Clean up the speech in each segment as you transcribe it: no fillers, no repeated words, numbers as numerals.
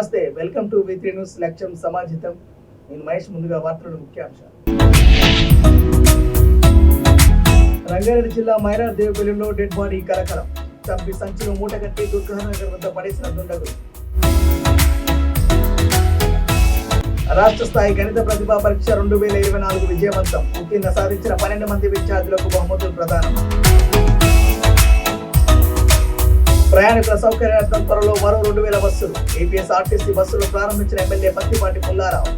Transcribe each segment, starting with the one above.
నమస్తే, welcome to వి3 news లక్ష్యం సమాజితం. నేను మహేష్. ముందుగా వార్తల ముఖ్యాంశాలు. రంగారెడ్డి జిల్లా మైరార్ దేవపల్లిలో డెడ్ బాడీ కలకలం. చంపి సంచిలో మూట కట్టి దుర్గానగర్ వద్ద పడేసిన దుండగులు. రాష్ట్ర స్థాయి గణిత ప్రతిభా పరీక్ష 2024 విజయవంతం. ఉత్తీర్ణ సాధించిన 12 మంది విద్యార్థులకు బహుమతులు ప్రదానం. ప్రయాణికుల సౌకర్యార్థం త్వరలో మరో 2000 బస్సులు. ఏపీఎస్ఆర్టీసీ బస్సులు ప్రారంభించిన ఎమ్మెల్యే పత్తిపాటి పుల్లారావు.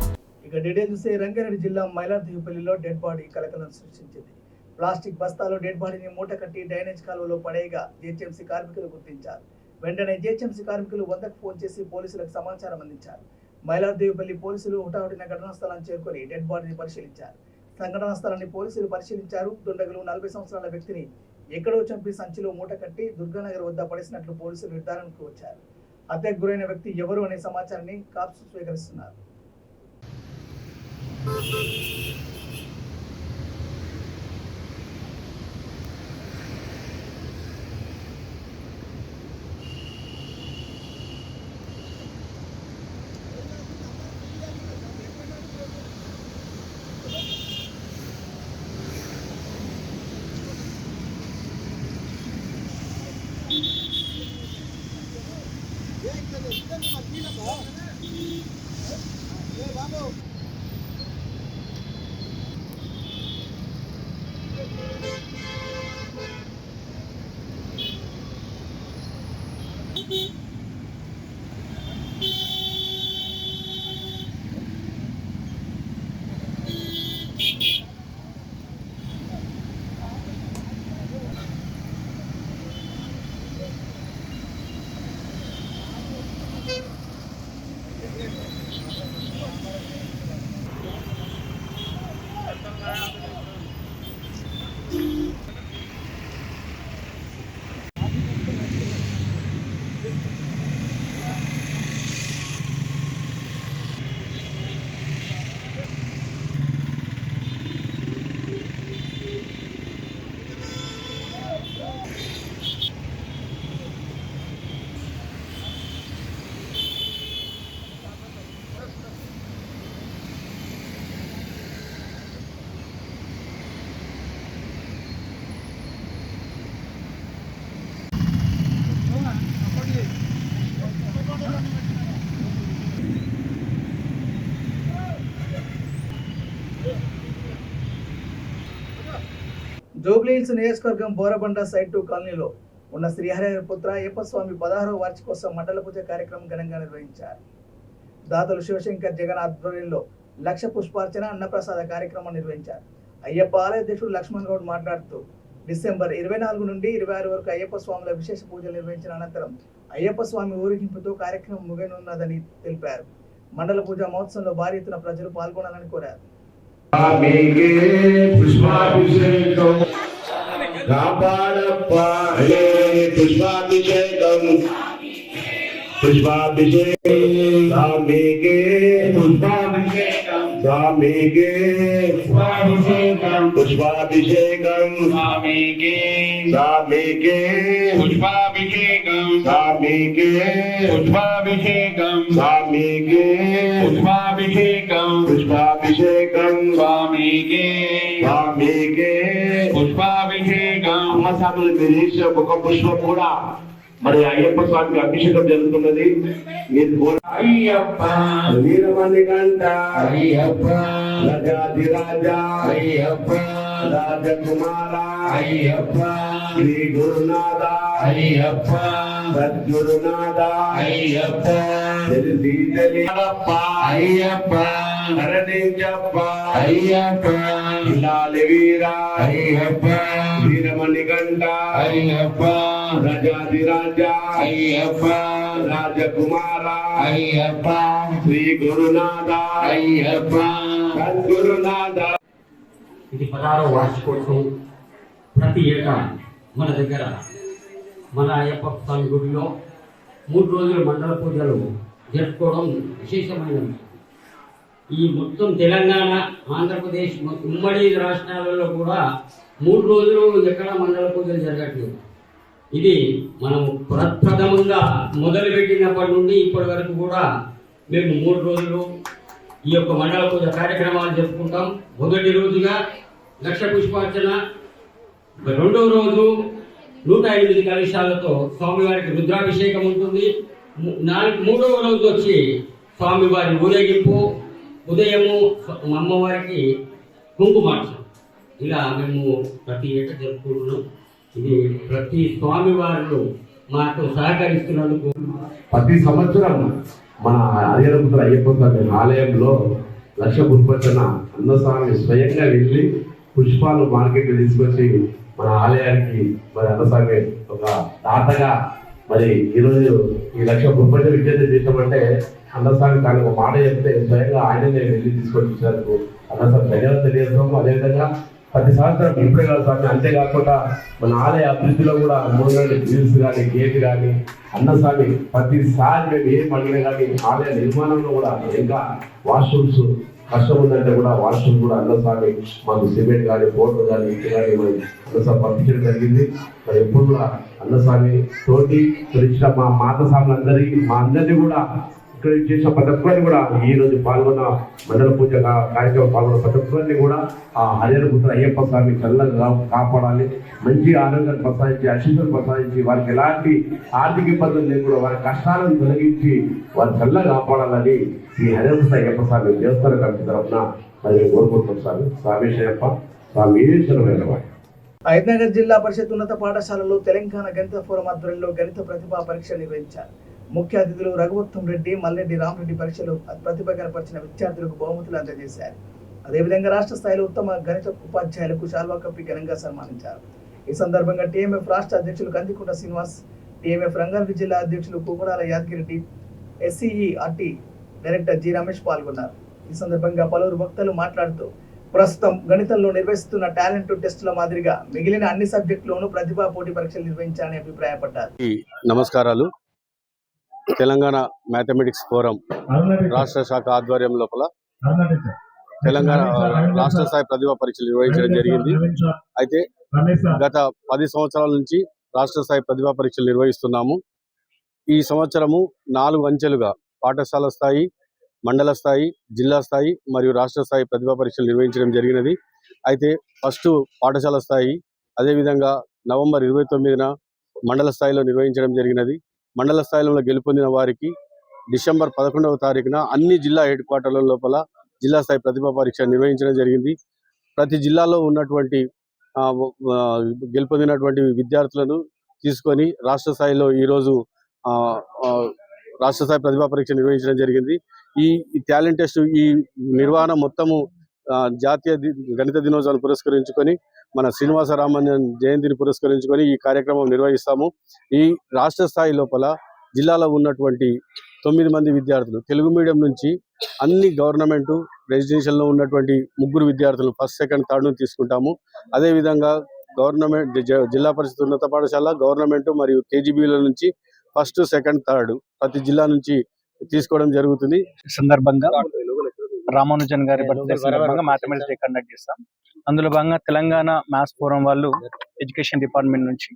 ఇక డీటెయిల్ చూస్తే రంగారెడ్డి జిల్లా మైలార్ దేవపల్లిలో డెడ్ బాడీ కలకలం సృష్టించింది. ప్లాస్టిక్ బస్తాలో డెడ్ బాడీని మూట కట్టి డ్రైనేజ్ కాలువలో పడేయగా జీహెచ్ఎంసీ కార్మికులు గుర్తించారు. వెంటనే జీహెచ్ఎంసీ కార్మికులు 100కు ఫోన్ చేసి పోలీసులకు సమాచారం అందించారు. మైలార్ దేవపల్లి పోలీసులు హుటాహుటిన ఘటనా స్థలాన్ని చేరుకొని డెడ్ బాడీని పరిశీలించారు. సంఘటనా స్థలాన్ని పోలీసులు పరిశీలించారు. దుండగులు 40 సంవత్సరాల వ్యక్తిని ఎక్కడో చంపి సంచిలో మూట కట్టి దుర్గానగర్ వద్ద పడేసినట్లు పోలీసులు నిర్ధారణకు వచ్చారు. హత్యకు గురైన వ్యక్తి ఎవరు అనే సమాచారాన్ని కాప్స్ స్వీకరిస్తున్నారు. జూబ్లీహిల్స్ నియోజకవర్గం బోరబండ సైడ్ 2 కాలనీలో ఉన్న శ్రీహరిపుత్ర అయ్యప్ప స్వామి 16వ వార్షికోత్సవం మండల పూజ కార్యక్రమం ఘనంగా నిర్వహించారు. దాతలు శివశంకర్ జగన్ ఆధ్వర్యంలో 1,00,000 పుష్పార్చన అన్నప్రసాద కార్యక్రమం నిర్వహించారు. అయ్యప్ప ఆలయ అధ్యక్షుడు లక్ష్మణ్ గౌడ్ మాట్లాడుతూ డిసెంబర్ 24 నుండి 26 వరకు అయ్యప్ప స్వాముల విశేష పూజలు నిర్వహించిన అనంతరం అయ్యప్ప స్వామి ఊరేగింపుతో కార్యక్రమం ముగియనున్నదని తెలిపారు. మండల పూజ మహోత్సవంలో భారీ ఎత్తున ప్రజలు పాల్గొనాలని కోరారు. ఒక పుష్పం కూడా మరి అయ్యప్ప స్వామికి అభిషేకం జరుగుతున్నది. అయ్యప్ప వీరమణి కంట అయ్యప్ప రాజాధిరాజ అయ్యప్ప రాజకుమార అయ్యప్ప శ్రీ గురునాథ అయ్యప్ప సద్గురునాథ అయ్యప్ప తెలియప్ప అయ్యప్ప హరణించప్ప అయ్యప్ప ఇలాలి వీర అయ్యప్ప వీరమణి కంట అయ్యప్ప రాజాధిరాజ అయ్యప్ప రాజకుమార అయ్యప్ప శ్రీ గురునాథ అయ్యప్ప సద్గురునాథ. ఇది 16వ వార్షికోత్సవం. ప్రతి ఏటా మన దగ్గర మన అయ్యప్ప స్వామి గుడిలో 3 రోజుల మండల పూజలు జరుపుకోవడం విశేషమైనది. ఈ మొత్తం తెలంగాణ, ఆంధ్రప్రదేశ్ ఉమ్మడి రాష్ట్రాలలో కూడా 3 రోజులు ఎక్కడ మండల పూజలు జరగట్లేదు. ఇది మనం ప్రప్రథమంగా మొదలుపెట్టినప్పటి నుండి ఇప్పటి వరకు కూడా మేము 3 రోజులు ఈ యొక్క మండల పూజ కార్యక్రమాలు జరుపుకుంటాం. మొదటి రోజుగా లక్ష పుష్పార్చన, రెండవ రోజు 108 కలశాలతో స్వామివారికి రుద్రాభిషేకం ఉంటుంది. మూడవ రోజు వచ్చి స్వామివారి ఊరేగింపు, ఉదయము అమ్మవారికి కుంకుమార్చన. ఇలా మేము ప్రతి ఏటా జరుపుకుంటున్నాం. ఇది ప్రతి స్వామివారు మాకు సహకరిస్తున్నందుకు ప్రతి సంవత్సరం మన హరిహరపుత్ర అయ్యప్ప స్వామి ఆలయంలో లక్ష పుష్పార్చన అన్నస్వామి స్వయంగా వెళ్ళి పుష్పాలు మార్కెట్ తీసుకొచ్చి మన ఆలయానికి మరి అన్నస్వామి ఒక దాతగా మరి ఈరోజు ఈ లక్ష పుష్పార్చన విజయం చేసామంటే అన్నస్వామి కానీ ఒక మాట చెప్తే స్వయంగా ఆయననే వెళ్ళి తీసుకొచ్చి ఇచ్చినందుకు అన్నస్వామి ధన్యవాదాలు తెలియజేస్తాము. అదేవిధంగా ప్రతి సంవత్సరం ఇప్పుడే కాదు స్వామి, అంతేకాకుండా మన ఆలయ అభివృద్ధిలో కూడా 3 గ్రిల్స్ కానీ గేట్ కానీ అన్నస్వామి ప్రతిసారి మేము ఏం అడిగినా కానీ ఆలయ నిర్మాణంలో కూడా ఇంకా వాష్రూమ్స్ కష్టం ఉందంటే కూడా వాష్రూమ్ కూడా అన్నస్వామి మాకు సిమెంట్ కానీ బోర్డు కానీ ఇటు కానీ మరి అన్నస్వామి పంపించడం జరిగింది. మరి ఎప్పుడు కూడా అన్నస్వామి తోటి ఇచ్చిన మా మాత స్వాములందరికీ మా అందరినీ కూడా ఇక్కడ చేసిన ప్రతి ఒక్కరిని కూడా ఈ రోజు పాల్గొన్న మండల పూజ కార్యక్రమం పాల్గొన్న ప్రతి ఒక్కరిని కూడా ఆ హరిహరపుత్ర అయ్యప్ప స్వామి చల్లగా కాపాడాలి, మంచి ఆరోగ్యాన్ని ప్రసాదించి అశుద్ధులు ప్రసాదించి వారికి ఎలాంటి ఆర్థిక ఇబ్బందులు లేకుండా వారి కష్టాలను తొలగించి వారి చల్లగా కాపాడాలని ఈ హరిహరపుత్ర అయ్యప్ప స్వామి దేవస్థాన కమిటీ తరఫున మరి కోరుకుంటున్నాం. స్వామి అయ్యప్ప స్వామి మహబూబ్నగర్ జిల్లా పరిషత్ ఉన్నత పాఠశాలలో తెలంగాణ గణిత ఫోరం ఆధ్వర్యంలో గణిత ప్రతిభా పరీక్ష నిర్వహించారు. ముఖ్య అతిథులు రఘువత్తం రెడ్డి, మల్లెడ్డి రామరెడ్డి పరీక్షలో ప్రతిభ కనపరిచిన విద్యార్థులకు బహుమతులు అందజేశారు. అదేవిధంగా రాష్ట్ర స్థాయిలో ఉత్తమ గణిత ఉపాధ్యాయులకు శాల్వా కప్పి ఘనంగా సన్మానించారు. ఈ సందర్భంగా టీఎంఎఫ్ రాష్ట్ర అధ్యక్షులు కందికుంట శ్రీనివాస్, టీఎంఎఫ్ రంగారెడ్డి జిల్లా అధ్యక్షులు Kukudala Yadagiri Reddy, SCERT director G Ramesh పాల్గొన్నారు. ఈ సందర్భంగా పలువురు వక్తలు మాట్లాడుతూ ప్రస్తుతం గణితంలో నిర్వహిస్తున్న టాలెంట్ టెస్టుల మాదిరిగా మిగిలిన అన్ని సబ్జెక్టులోనూ ప్రతిభా పోటీ పరీక్షలు నిర్వహించాలని అభిప్రాయపడ్డారు. నమస్కారాలు. తెలంగాణ మ్యాథమెటిక్స్ ఫోరం రాష్ట్ర శాఖ ఆధ్వర్యం లోపల తెలంగాణ రాష్ట్ర స్థాయి ప్రతిభా పరీక్షలు నిర్వహించడం జరిగింది. అయితే గత 10 సంవత్సరాల నుంచి రాష్ట్ర స్థాయి ప్రతిభా పరీక్షలు నిర్వహిస్తున్నాము. ఈ సంవత్సరము 4 అంచెలుగా పాఠశాల స్థాయి, మండల స్థాయి, జిల్లా స్థాయి మరియు రాష్ట్ర స్థాయి ప్రతిభా పరీక్షలు నిర్వహించడం జరిగినది. అయితే ఫస్ట్ పాఠశాల స్థాయి, అదేవిధంగా నవంబర్ 29న మండల స్థాయిలో నిర్వహించడం జరిగినది. మండల స్థాయిలో గెలుపొందిన వారికి డిసెంబర్ 11వ తారీఖున అన్ని జిల్లా హెడ్ క్వార్టర్ల లోపల జిల్లా స్థాయి ప్రతిభా పరీక్ష నిర్వహించడం జరిగింది. ప్రతి జిల్లాలో ఉన్నటువంటి గెలుపొందినటువంటి విద్యార్థులను తీసుకొని రాష్ట్ర స్థాయిలో ఈరోజు రాష్ట్ర స్థాయి ప్రతిభా పరీక్ష నిర్వహించడం జరిగింది. ఈ టాలెంట్ టెస్ట్ ఈ నిర్వహణ మొత్తము జాతీయ గణిత దినోత్సవాన్ని పురస్కరించుకొని మన శ్రీనివాసరామన్ జయంతిని పురస్కరించుకొని ఈ కార్యక్రమం నిర్వహిస్తాము. ఈ రాష్ట్ర స్థాయి లోపల జిల్లాలో ఉన్నటువంటి 9 మంది విద్యార్థులు తెలుగు మీడియం నుంచి అన్ని గవర్నమెంటు రెసిడెన్షియల్లో ఉన్నటువంటి 3 విద్యార్థులు ఫస్ట్, సెకండ్, థర్డ్ను తీసుకుంటాము. అదేవిధంగా గవర్నమెంట్ జిల్లా పరిషత్ ఉన్నత పాఠశాల, గవర్నమెంట్ మరియు కేజీబీల నుంచి ఫస్ట్, సెకండ్, థర్డ్ ప్రతి జిల్లా నుంచి తీసుకోవడం జరుగుతుంది. సందర్భంగా రామానుజన్ గారి బర్త్డే సందర్భంగా మ్యాథమెటిక్స్ డే కండక్ట్ చేస్తాం. అందులో భాగంగా తెలంగాణ మ్యాథ్స్ ఫోరం వాళ్ళు ఎడ్యుకేషన్ డిపార్ట్మెంట్ నుంచి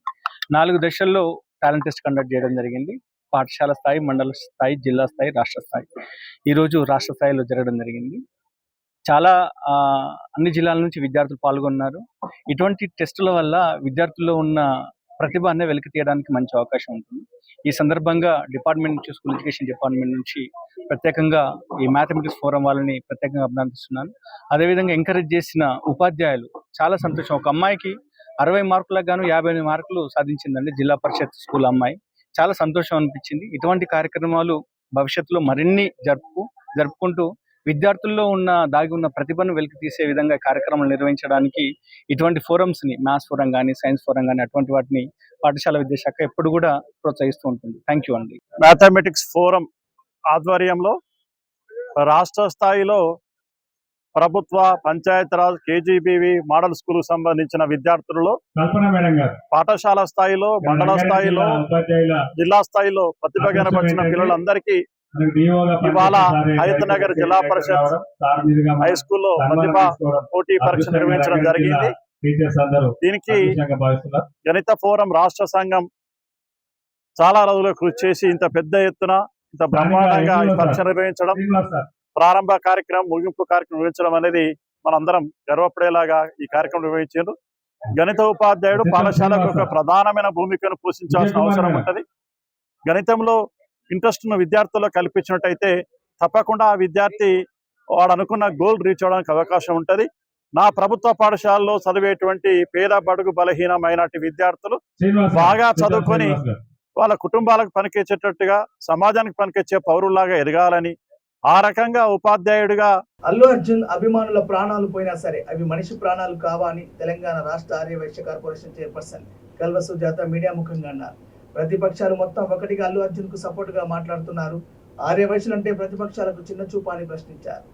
4 దశల్లో టాలెంట్ టెస్ట్ కండక్ట్ చేయడం జరిగింది. పాఠశాల స్థాయి, మండల స్థాయి, జిల్లా స్థాయి, రాష్ట్ర స్థాయి. ఈరోజు రాష్ట్ర స్థాయిలో జరగడం జరిగింది. చాలా అన్ని జిల్లాల నుంచి విద్యార్థులు పాల్గొన్నారు. ఇటువంటి టెస్టుల వల్ల విద్యార్థుల్లో ఉన్న ప్రతిభ వెలికి తీయడానికి మంచి అవకాశం ఉంటుంది. ఈ సందర్భంగా డిపార్ట్మెంట్ నుంచి, స్కూల్ ఎడ్యుకేషన్ డిపార్ట్మెంట్ నుంచి ప్రత్యేకంగా ఈ మ్యాథమెటిక్స్ ఫోరం వాళ్ళని ప్రత్యేకంగా అభినందిస్తున్నాను. అదేవిధంగా ఎంకరేజ్ చేసిన ఉపాధ్యాయులు చాలా సంతోషం. ఒక అమ్మాయికి 60 మార్కులకు గాను 58 మార్కులు సాధించిందండి, జిల్లా పరిషత్ స్కూల్ అమ్మాయి. చాలా సంతోషం అనిపించింది. ఇటువంటి కార్యక్రమాలు భవిష్యత్తులో మరిన్ని జరుపుకుంటూ విద్యార్థుల్లో దాగి ఉన్న ప్రతిభను వెలికి తీసే విధంగా కార్యక్రమాలు నిర్వహించడానికి ఇటువంటి ఫోరమ్స్ ని, మ్యాథ్స్ ఫోరం కానీ, సైన్స్ ఫోరం కానీ, అటువంటి వాటిని పాఠశాల విద్యాశాఖ ఎప్పుడు కూడా ప్రోత్సహిస్తూ ఉంటుంది. థ్యాంక్ యూ అండి. మ్యాథమెటిక్స్ ఫోరం ఆధ్వర్యంలో రాష్ట్ర స్థాయిలో ప్రభుత్వ, పంచాయతీరాజ్, కేజీబీవి మోడల్ స్కూల్ సంబంధించిన విద్యార్థులలో పాఠశాల స్థాయిలో, మండల స్థాయిలో, జిల్లా స్థాయిలో ప్రతిభ కనబరిచిన పిల్లలందరికీ ఇవాళ హయత్నగర్ జిల్లా పరిషత్ హై స్కూల్లో ప్రతిభ పోటీ పరీక్ష నిర్వహించడం జరిగింది. దీనికి గణిత ఫోరం రాష్ట్ర సంఘం చాలా రోజులు కృషి చేసి ఇంత పెద్ద ఎత్తున ఇంత బ్రహ్మాండంగా ఈ పరీక్ష నిర్వహించడం, ప్రారంభ కార్యక్రమం, ముగింపు కార్యక్రమం నిర్వహించడం అనేది మనందరం గర్వపడేలాగా ఈ కార్యక్రమం నిర్వహించారు. గణిత ఉపాధ్యాయుడు పాఠశాలకు ఒక ప్రధానమైన భూమికను పోషించాల్సిన అవసరం ఉంటుంది. గణితంలో ఇంట్రెస్ట్ ఉన్న విద్యార్థుల్లో కల్పించినట్టయితే తప్పకుండా ఆ విద్యార్థి వాడు అనుకున్న గోల్ రీచ్ అవడానికి అవకాశం ఉంటుంది. నా ప్రభుత్వ పాఠశాలలో చదివేటువంటి పేద బడుగు బలహీన మైనార్టీ విద్యార్థులు బాగా చదువుకొని వాళ్ళ కుటుంబాలకు పనికొచ్చేటట్టుగా, సమాజానికి పనికొచ్చే పౌరుల్లాగా ఎదగాలని, ఆ రకంగా ఉపాధ్యాయుడిగా అల్లు అర్జున్ అభిమానుల ప్రాణాలు పోయినా సరే అవి మనిషి ప్రాణాలు కావా అని తెలంగాణ రాష్ట్ర Aryavysya corporation chairperson Kalva Sujatha media ముఖంగా అన్నారు. ప్రతిపక్షాలు మొత్తం ఒకటిగా అల్లు అర్జున్ కు సపోర్ట్ గా మాట్లాడుతున్నారు. ఆర్యవైశ్యులు అంటే ప్రతిపక్షాలకు చిన్న చూపు అని ప్రశ్నించారు.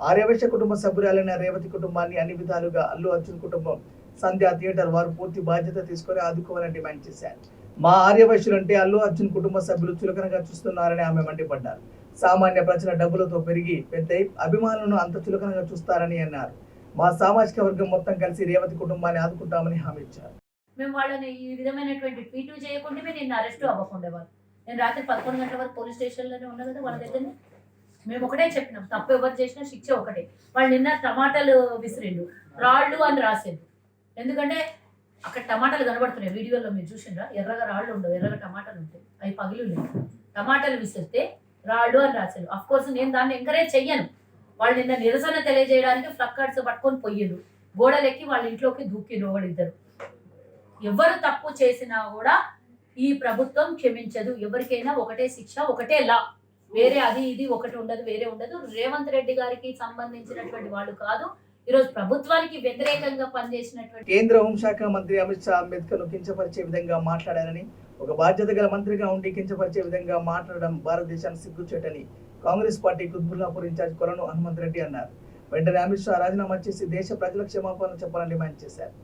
ఆర్యవైశ్య కుటుంబ సభ్యురాలైన రేవతి కుటుంబాన్ని అన్ని విధాలుగా అల్లు అర్జున్ కుటుంబం సంధ్యా థియేటర్ వారు పూర్తి బాధ్యత తీసుకొని ఆదుకోవాలని డిమాండ్ చేశారు. మా ఆర్యవైశ్యులంటే అల్లు అర్జున్ కుటుంబ సభ్యులు చులకనగా చూస్తున్నారని ఆమె మండిపడ్డారు. సామాన్య ప్రజల డబ్బులతో పెరిగి పెద్ద అభిమానులను అంత చులకనగా చూస్తారని అన్నారు. మా సామాజిక వర్గం మొత్తం కలిసి రేవతి కుటుంబాన్ని ఆదుకుంటామని హామీ ఇచ్చారు. మేము వాళ్ళని ఈ విధమైనటువంటి ట్వీట్ చేయకుండా నిన్న అరెస్ట్ అవ్వకుండేవాళ్ళు. నేను రాత్రి 11 గంటల వరకు పోలీస్ స్టేషన్లోనే ఉన్నా కదా వాళ్ళ దగ్గరనే. మేము ఒకటే చెప్పినాం, తప్పు ఎవరు చేసినా శిక్ష ఒకటే. వాళ్ళు నిన్న టమాటాలు విసిరిండు, రాళ్ళు అని రాసిండు. ఎందుకంటే అక్కడ టమాటాలు కనబడుతున్నాయి వీడియోలో, మీరు చూసిండ్రా? ఎర్రగా రాళ్ళు ఉండవు, ఎర్రగా టమాటాలు ఉంటాయి, అవి పగిలి ఉన్నాయి. టమాటాలు విసిరితే రాళ్ళు అని రాశారు. అఫ్ కోర్స్ నేను దాన్ని ఎంకరేజ్ చెయ్యను. వాళ్ళు నిన్న నిరసన తెలియజేయడానికి ఫ్లక్కార్డ్స్ పట్టుకొని పోయిండ్రు, గోడలెక్కి వాళ్ళ ఇంట్లోకి దూకిండ్రు ఒకడిద్దరు. ఎవరు తప్పు చేసినా కూడా ఈ ప్రభుత్వం క్షమించదు. ఎవరికైనా ఒకటే శిక్ష, ఒకటే లా, వేరే అది ఇది ఒకటి ఉండదు, వేరే ఉండదు. రేవంత్ రెడ్డి గారికి సంబంధించినటువంటి వాళ్ళు కాదు, ఈరోజు ప్రభుత్వానికి వ్యతిరేకంగా పనిచేసినటువంటి. కేంద్ర హోంశాఖ మంత్రి అమిత్ షా అంబేద్కర్ ను కించపరిచే విధంగా మాట్లాడారని, ఒక బాధ్యత గల మంత్రిగా ఉండి కించపరిచే విధంగా మాట్లాడడం భారతదేశానికి సిగ్గుచేటని కాంగ్రెస్ పార్టీ కుత్బుల్లాపూర్ ఇన్ఛార్జ్ కొలను హనుమంత్ రెడ్డి అన్నారు. వెంటనే అమిత్ షా రాజీనామా చేసి దేశ ప్రజల క్షమాపణ చెప్పాలని డిమాండ్ చేశారు.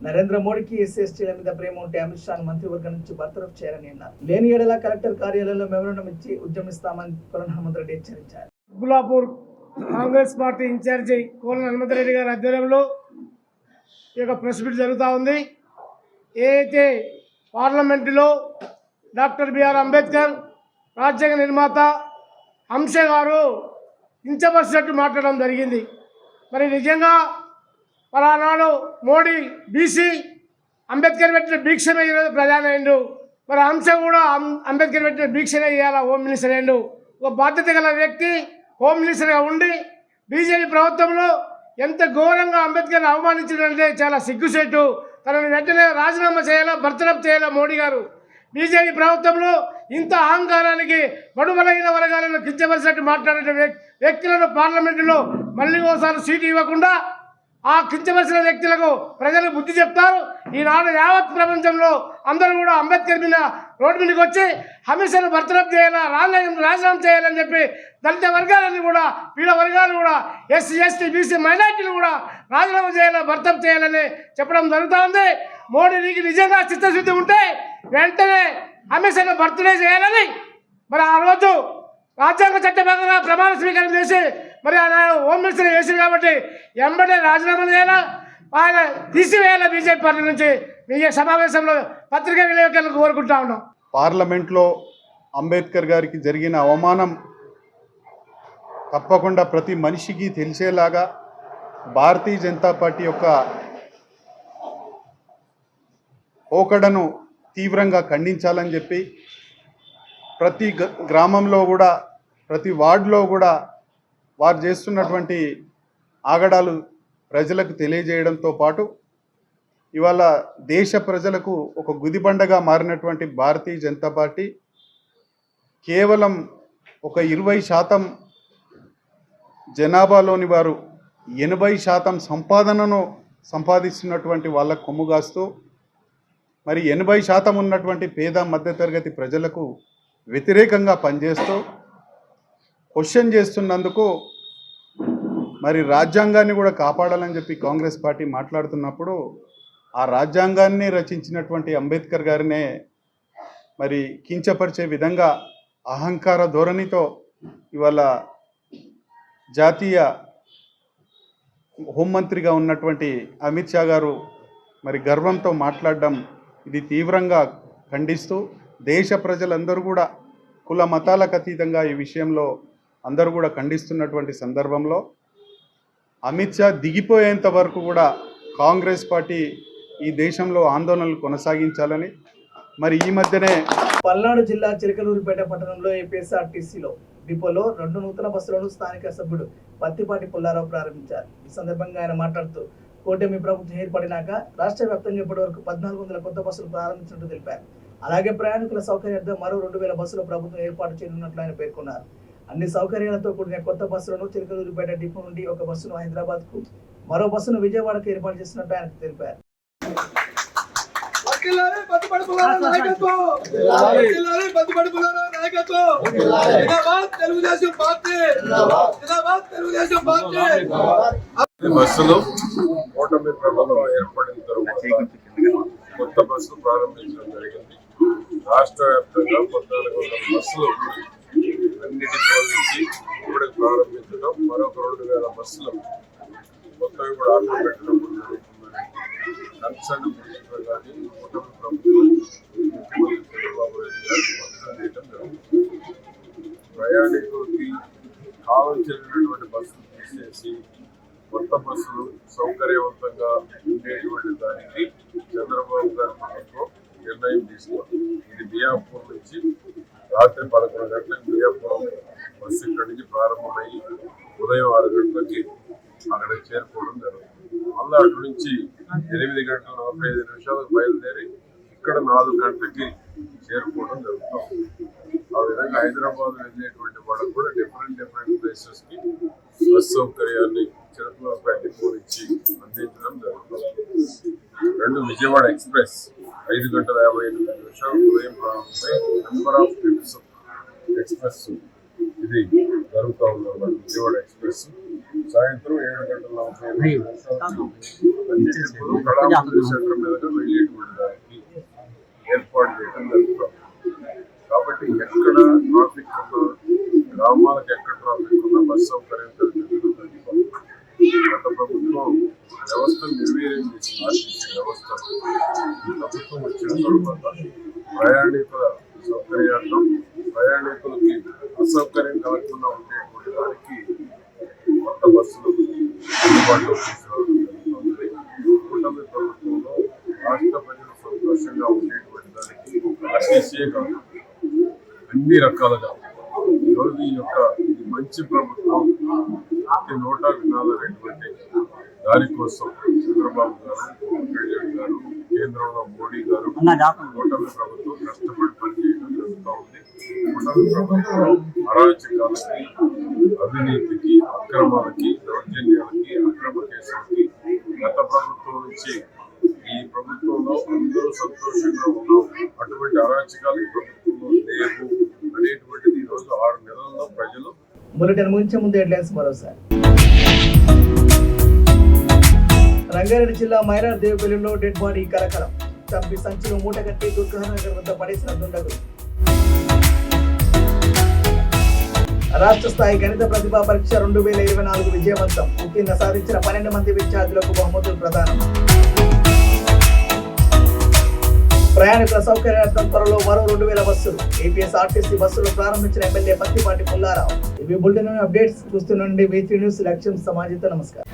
నరేంద్ర మోడీకి ఎస్సీల మీద ప్రేమ ఉంటే అమిత్ షాను మంత్రివర్గం నుంచి బర్తరఫ్ చేయాలని అన్నారు. లేని ఏడల కలెక్టర్ కార్యాలయంలో మెమోరాండం ఇచ్చి ఉద్యమిస్తామని కొలను హనుమంత్ రెడ్డి హెచ్చరించారు. కుత్బుల్లాపూర్ కాంగ్రెస్ పార్టీ ఇన్ఛార్జి కోలను హనుమంత్ రెడ్డి గారి ఆధ్వర్యంలో ఈ యొక్క ప్రెస్ మీట్ జరుగుతూ ఉంది. ఏదైతే పార్లమెంటులో డాక్టర్ బిఆర్ అంబేద్కర్ రాజ్యాంగ నిర్మాత అంశ గారు కించపరిచినట్టు మాట్లాడడం జరిగింది. మరి నిజంగా పలానాడు మోడీ బీసీ, అంబేద్కర్ పెట్టిన భిక్షమే ఈరోజు ప్రధాని అయిండు. మరి అంశ కూడా అంబేద్కర్ పెట్టిన భిక్షనే ఇవ్వాలా హోమ్ మినిస్టర్ అయిండు. ఒక బాధ్యత గల వ్యక్తి హోమ్ మినిస్టర్గా ఉండి బీజేపీ ప్రభుత్వంలో ఎంత ఘోరంగా అంబేద్కర్ని అవమానించారంటే చాలా సిగ్గుసేటు. తనని వెంటనే రాజీనామా చేయాలా, బర్తరఫ్ చేయాలా మోడీ గారు. బీజేపీ ప్రభుత్వంలో ఇంత అహంకారానికి బడుబలైన వర్గాలను కించవలసినట్టు మాట్లాడే వ్యక్తులను పార్లమెంటులో మళ్ళీ ఒకసారి సీటు ఇవ్వకుండా ఆ కించవలసిన వ్యక్తులకు ప్రజలు బుద్ధి చెప్తారు. ఈనాడు యావత్ ప్రపంచంలో అందరూ కూడా అంబేద్కర్ మీద రోడ్డు మీదకి వచ్చి హమీషాను బర్తరఫ్ చేయాలా, రాజీనామా చేయాలని చెప్పి దళిత వర్గాలన్నీ కూడా, పీడ వర్గాలు కూడా, ఎస్సీ ఎస్టీ బీసీ మైనార్టీలు కూడా రాజీనామా చేయాలా, బర్తరఫ్ చేయాలని చెప్పడం జరుగుతూ ఉంది. మోడీకి నిజంగా చిత్తశుద్ధి ఉంటే వెంటనే హమీషాను బర్త్డే చేయాలని, మరి ఆ రోజు రాజ్యాంగ చట్టబద్ధంగా ప్రమాణ స్వీకారం చేసి మరి ఆయన హోమ్ మినిస్టర్ చేసింది కాబట్టి ఎంబడే రాజీనామా చేయాలా, ఆయన తీసివేయాలా బీజేపీ పార్టీ నుంచి. మీ సమావేశంలో పత్రికా విలేకరులకు కోరుకుంటా ఉన్నాం. పార్లమెంట్లో అంబేద్కర్ గారికి జరిగిన అవమానం తప్పకుండా ప్రతి మనిషికి తెలిసేలాగా భారతీయ జనతా పార్టీ యొక్క పోకడను తీవ్రంగా ఖండించాలని చెప్పి ప్రతి గ్రామంలో కూడా, ప్రతి వార్డులో కూడా వారు చేస్తున్నటువంటి ఆగడాలు ప్రజలకు తెలియజేయడంతో పాటు ఇవాళ దేశ ప్రజలకు ఒక గుదిబండగా మారినటువంటి భారతీయ జనతా పార్టీ కేవలం ఒక 20% జనాభాలోని వారు 80% సంపాదనను సంపాదిస్తున్నటువంటి వాళ్ళ కొమ్ముగాస్తూ మరి 80% ఉన్నటువంటి పేద మధ్యతరగతి ప్రజలకు వ్యతిరేకంగా పనిచేస్తూ క్వశ్చన్ చేస్తున్నందుకు మరి రాజ్యాంగాన్ని కూడా కాపాడాలని చెప్పి కాంగ్రెస్ పార్టీ మాట్లాడుతున్నప్పుడు ఆ రాజ్యాంగాన్ని రచించినటువంటి అంబేద్కర్ గారినే మరి కించపరిచే విధంగా అహంకార ధోరణితో ఇవాళ జాతీయ హోంమంత్రిగా ఉన్నటువంటి అమిత్ షా గారు మరి గర్వంతో మాట్లాడడం ఇది తీవ్రంగా ఖండిస్తూ దేశ ప్రజలందరూ కూడా కుల మతాలకు అతీతంగా ఈ విషయంలో అందరూ కూడా ఖండిస్తున్నటువంటి సందర్భంలో అమిత్ షా దిగిపోయేంత వరకు కూడా కాంగ్రెస్ పార్టీ ఈ దేశంలో ఆందోళనలు కొనసాగించాలని మరి ఈ మధ్యనే పల్నాడు జిల్లా చిలకలూరిపేట పట్టణంలో ఏపీఎస్ఆర్టీసీలో డిపోలో 2 నూతన బస్సులను స్థానిక సభ్యుడు పత్తిపాటి పుల్లారావు ప్రారంభించారు. ఈ సందర్భంగా ఆయన మాట్లాడుతూ కూటమి ప్రభుత్వం ఏర్పడినాక రాష్ట్ర వ్యాప్తంగా ఇప్పటివరకు 1400 కొత్త బస్సులు ప్రారంభించినట్టు తెలిపారు. అలాగే ప్రయాణికుల సౌకర్యార్థం మరో 2000 బస్సులు ప్రభుత్వం ఏర్పాటు చేయనున్నట్లు ఆయన పేర్కొన్నారు. అన్ని సౌకర్యాలతో కూడిన కొత్త బస్సులను చిలకలూరిపేట డిపో నుండి ఒక బస్సును హైదరాబాద్ కు మరో బస్సును విజయవాడకు ఏర్పాటు చేసినట్టు ఆయన తెలిపారు. బస్సులు కూటమి ప్రభుత్వం ఏర్పడిన తర్వాత కొత్త బస్సులు ప్రారంభించడం జరిగింది. రాష్ట్ర వ్యాప్తంగా 1400 బస్సులు అన్ని డిపోల నుంచి ఇప్పటికి ప్రారంభించడం, మరొక 2000 బస్సులు కొత్తవి కూడా ఆర్డర్ పెట్టడం జరుగుతుందని కన్సర్న్ మినిస్టర్ కానీ కూటమి ప్రభుత్వం ముఖ్యమంత్రి చంద్రబాబు నాయుడు గారు స్పష్టం చేయడం జరుగుతుంది. ప్రయాణికులకి కావలసినటువంటి బస్సులు తీసేసి కొత్త బస్సులు సౌకర్యవంతంగా ఉండేటువంటి దానికి చంద్రబాబు గారి ప్రభుత్వం నిర్ణయం తీసుకోవాలి. ఇది బియాపూర్ నుంచి రాత్రి 11 గంటలకు బియాపురం బస్సు ఇక్కడి నుంచి ప్రారంభమయ్యి ఉదయం 6 గంటలకి అక్కడ చేరుకోవడం జరుగుతుంది. మళ్ళీ అటు నుంచి 8 గంటల 45 నిమిషాలకు బయలుదేరి ఇక్కడ 4 గంటలకి చేరుకోవడం జరుగుతుంది. ఆ విధంగా హైదరాబాద్ వెళ్ళేటువంటి వాళ్ళకు కూడా డిఫరెంట్ ప్లేసెస్ కి బస్ సౌకర్యాన్ని చిలకలూరిపేట డిపో నుంచి అందించడం జరుగుతుంది. 2 విజయవాడ ఎక్స్ప్రెస్ 5 గంటల 58 నిమిషాలు ఉదయం ప్రారంభమై నెంబర్ ఆఫ్ ట్రిప్స్ ఎక్స్ప్రెస్ ఇది జరుగుతూ ఉన్నమాట. విజయవాడ ఎక్స్ప్రెస్ సాయంత్రం 7 గంటల 45 నిమిషాలు అన్ని ట్రిప్పులు కళామందిర్ సెంటర్ మీదుగా వెళ్ళేటువంటి దానికి ఏర్పాటు చేయడం జరుగుతుంది. కాబట్టి ఎక్కడ ట్రాఫిక్ ఉన్నా, గ్రామాలకు ఎక్కడ ట్రాఫిక్ ఉన్నా బస్ సౌకర్యం కల్పించడం గత ప్రభుత్వం వ్యవస్థను నిర్వీర్యం చేసిన ఆర్టీసీ వ్యవస్థ ఈ ప్రభుత్వం వచ్చిన తర్వాత ప్రయాణికుల సౌకర్యార్థం, ప్రయాణికులకి అసౌకర్యం కలగకుండా ఉండేటువంటి దానికి కొత్త బస్సులు అందుబాటులో తీసుకురావడం జరుగుతుంది. కూటమి ప్రభుత్వంలో రాష్ట్ర ప్రజలు సంతోషంగా ఉండేటువంటి దానికి ఆర్టీసీయే కాదు, అన్ని రకాలుగా ఈరోజు ఇది మంచి ప్రభుత్వం ప్రతి నోటా వినాలనేటువంటి దానికోసం చంద్రబాబు గారు, పవన్ కళ్యాణ్ గారు, కేంద్రంలో మోడీ గారు కూటమి ప్రభుత్వం కష్టపడి పనిచేయడం జరుగుతూ ఉంది. కూటమి ప్రభుత్వం అరాచకాలకి, అవినీతికి, అక్రమాలకి, దౌర్జన్యాలకి, అక్రమ కేసులకి గత ప్రభుత్వం నుంచి ఈ ప్రభుత్వంలో అందరూ సంతోషంగా ఉన్నాం, అటువంటి అరాచకాలు ఈ ప్రభుత్వంలో లేవు అనేటువంటిది ఈరోజు 6 నెలల్లో ప్రజలు. బులెటిన్ ముగించే ముందు హెడ్లైన్స్ మరోసారి. రంగారెడ్డి జిల్లా మైలార్ దేవుపల్లిలో డెడ్ బాడీ కలకలం. చంపి సంచిలో మూట కట్టి దుర్గానగర్ వద్ద పడేసిన దుండగులు. రాష్ట్ర స్థాయి గణిత ప్రతిభా పరీక్ష 2024 విజయవంతం. ఉత్తీర్ణ సాధించిన 12 మంది విద్యార్థులకు బహుమతులు ప్రదానం. ప్రయాణికుల సౌకర్యార్థం త్వరలో మరో 2000 బస్సులు. ఏపీఎస్ఆర్టీసీ బస్సులు ప్రారంభించిన ఎమ్మెల్యే పత్తిపాటి పుల్లారావు. ఇవి బులెటిన్ అప్డేట్స్ చూస్తుండండి V3 న్యూస్. లక్ష్యం సమాజంతో. నమస్కారం.